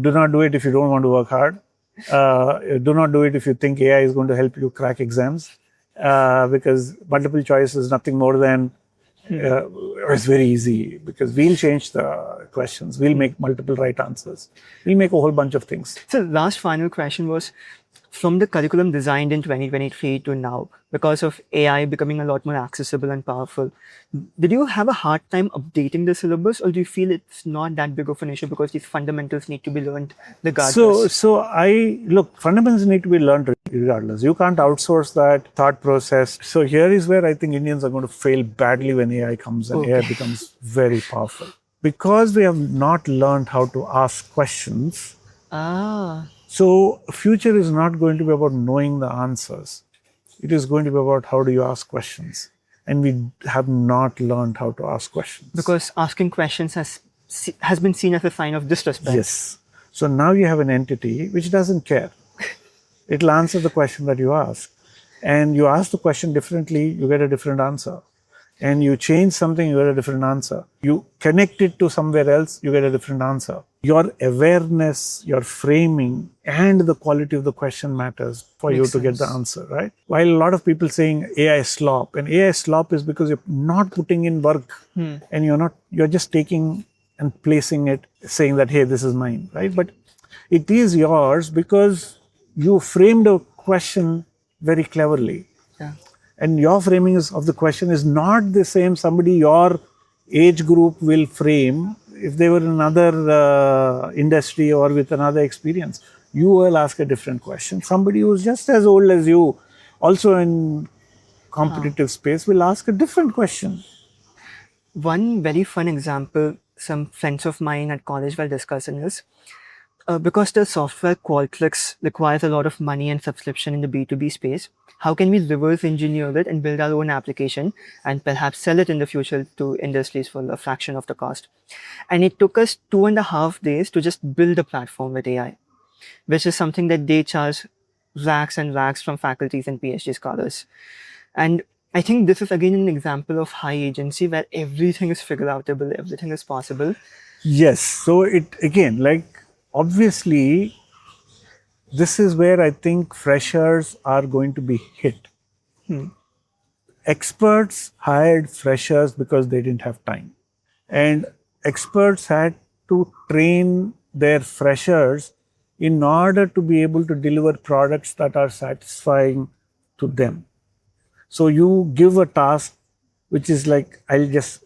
Do not do it if you don't want to work hard. Do not do it if you think AI is going to help you crack exams, because multiple choice is nothing more than it's very easy, because we'll change the questions, we'll make multiple right answers, we'll make a whole bunch of things. So last final question was, from the curriculum designed in 2023 to now, because of AI becoming a lot more accessible and powerful, did you have a hard time updating the syllabus, or do you feel it's not that big of an issue because these fundamentals need to be learned regardless? So I look, fundamentals need to be learned regardless. You can't outsource that thought process. So here is where I think Indians are going to fail badly when AI comes and AI becomes very powerful. Because we have not learned how to ask questions. So future is not going to be about knowing the answers. It is going to be about how do you ask questions. And we have not learned how to ask questions. Because asking questions has been seen as a sign of disrespect. Yes. So now you have an entity which doesn't care. It'll answer the question that you ask. And you ask the question differently, you get a different answer. And you change something, you get a different answer. You connect it to somewhere else, you get a different answer. Your awareness, your framing, and the quality of the question matters for you to get the answer, right? While a lot of people saying AI slop, and AI slop is because you're not putting in work, and you're just taking and placing it, saying that, hey, this is mine, right? But it is yours because you framed a question very cleverly. Yeah. And your framing of the question is not the same somebody your age group will frame if they were in another industry or with another experience. You will ask a different question. Somebody who's just as old as you, also in competitive space, will ask a different question. One very fun example some friends of mine at college were discussing is, because the software Qualtrics requires a lot of money and subscription in the B2B space, how can we reverse engineer it and build our own application and perhaps sell it in the future to industries for a fraction of the cost? And it took us 2.5 days to just build a platform with AI, which is something that they charge racks and racks from faculties and PhD scholars. And I think this is again an example of high agency where everything is figure outable, everything is possible. Yes. So it again, like, obviously, this is where I think freshers are going to be hit. Experts hired freshers because they didn't have time. And experts had to train their freshers in order to be able to deliver products that are satisfying to them. So you give a task which is like, I'll just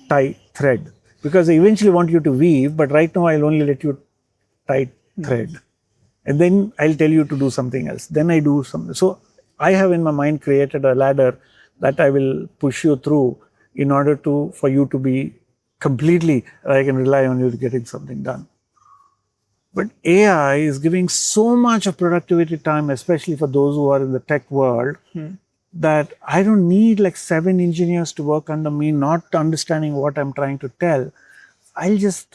tie thread, because I eventually want you to weave, but right now I'll only let you tie thread. And then I'll tell you to do something else. Then I do something. So I have in my mind created a ladder that I will push you through in order for you to be completely, I can rely on you to getting something done. But AI is giving so much of productivity time, especially for those who are in the tech world, that I don't need like 7 engineers to work under me, not understanding what I'm trying to tell.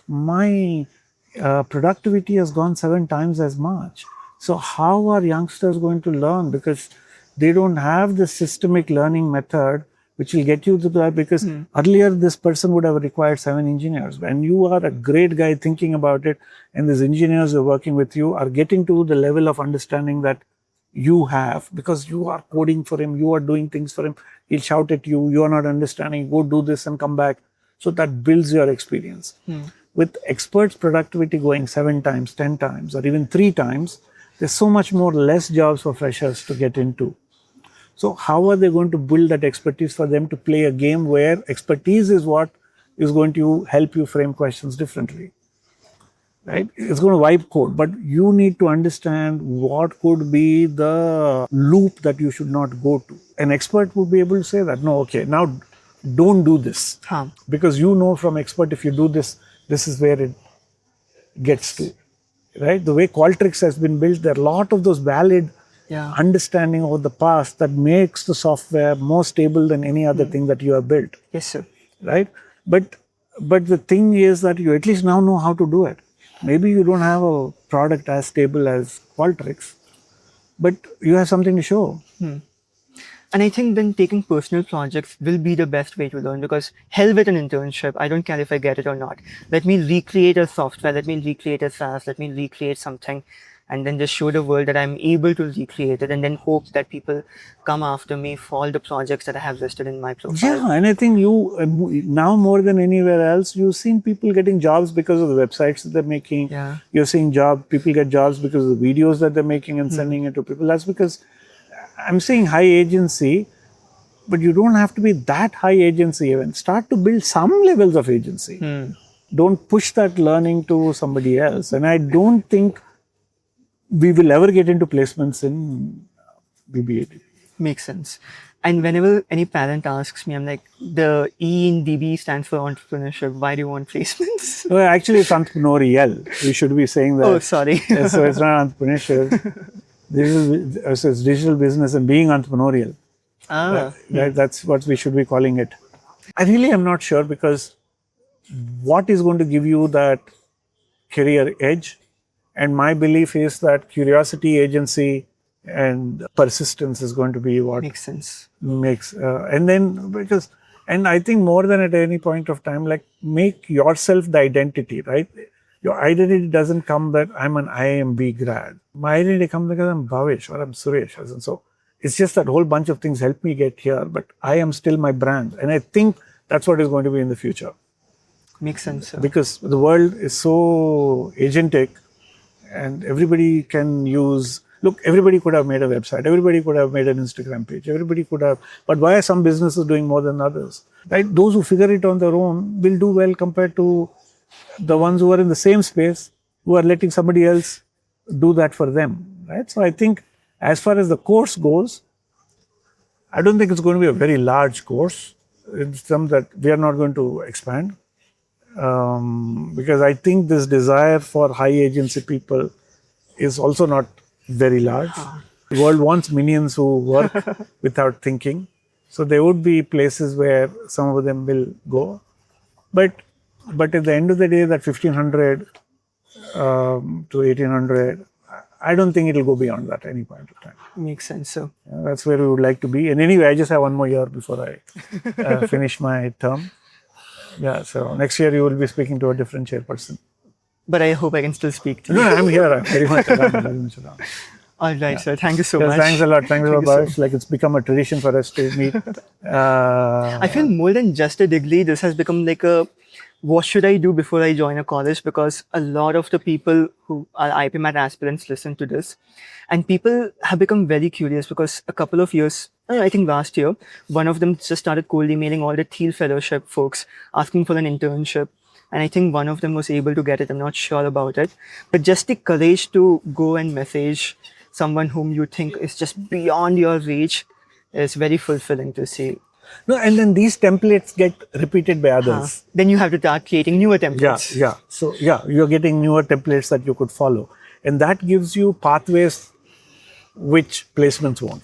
My productivity has gone 7 times as much. So how are youngsters going to learn? Because they don't have the systemic learning method which will get you to that, because earlier this person would have required 7 engineers. And you are a great guy thinking about it, and these engineers who are working with you are getting to the level of understanding that you have, because you are coding for him, you are doing things for him. He'll shout at you, you are not understanding, go do this and come back. So that builds your experience. With experts' productivity going 7 times, 10 times, or even 3 times, there's so much more less jobs for freshers to get into. So how are they going to build that expertise for them to play a game where expertise is what is going to help you frame questions differently? Right? It's going to wipe code, but you need to understand what could be the loop that you should not go to. An expert would be able to say that, no, okay, now don't do this. Because you know from expert, if you do this, this is where it gets to. Right? The way Qualtrics has been built, there are a lot of those valid understanding of the past that makes the software more stable than any other thing that you have built. Yes, sir. Right? But the thing is that you at least now know how to do it. Maybe you don't have a product as stable as Qualtrics, but you have something to show. And I think then taking personal projects will be the best way to learn, because hell with an internship, I don't care if I get it or not. Let me recreate a software, let me recreate a SaaS, let me recreate something, and then just show the world that I'm able to recreate it, and then hope that people come after me for all the projects that I have listed in my profile. Yeah, and I think you, now more than anywhere else, you've seen people getting jobs because of the websites that they're making. Yeah. You're seeing people get jobs because of the videos that they're making and sending it to people. That's because I'm saying high agency, but you don't have to be that high agency even. Start to build some levels of agency. Don't push that learning to somebody else. And I don't think we will ever get into placements in BBA-DBE. Makes sense. And whenever any parent asks me, I'm like, the E in DB stands for entrepreneurship. Why do you want placements? No, actually, it's entrepreneurial. We should be saying that. Oh, sorry. So it's not entrepreneurship. It's digital business and being entrepreneurial. That's what we should be calling it. I really am not sure, because what is going to give you that career edge? And my belief is that curiosity, agency, and persistence is going to be what Makes sense. makes. And I think more than at any point of time, like, make yourself the identity, right? Your identity doesn't come that I'm an IIMB grad. My identity comes because I'm Bhavesh or I'm Suresh. And so it's just that whole bunch of things help me get here, but I am still my brand. And I think that's what is going to be in the future. Makes sense, sir. Because the world is so agentic, and everybody can use, look, everybody could have made a website, everybody could have made an Instagram page, everybody could have, but why are some businesses doing more than others? Right? Those who figure it on their own will do well compared to the ones who are in the same space, who are letting somebody else do that for them. Right? So I think as far as the course goes, I don't think it's going to be a very large course. It's something that we are not going to expand. Because I think this desire for high agency people is also not very large. The world wants minions who work without thinking. So there would be places where some of them will go. But at the end of the day, that 1500 to 1800, I don't think it will go beyond that at any point of time. Makes sense, sir. That's where we would like to be. And anyway, I just have 1 more year before I finish my term. Yeah, so next year you will be speaking to a different chairperson. But I hope I can still speak to you. No, I'm here. I'm very much around. All right, sir. Thank you so much. Thanks a lot. Thanks a lot, Bhavesh. Like, it's become a tradition for us to meet. I feel more than just a degree, this has become like a, what should I do before I join a college? Because a lot of the people who are IPMAT aspirants listen to this. And people have become very curious, because a couple of years, I think last year, one of them just started cold emailing all the Thiel Fellowship folks asking for an internship. And I think one of them was able to get it. I'm not sure about it. But just the courage to go and message someone whom you think is just beyond your reach is very fulfilling to see. No, and then these templates get repeated by others. Then you have to start creating newer templates. Yeah. So, you're getting newer templates that you could follow. And that gives you pathways which placements won't.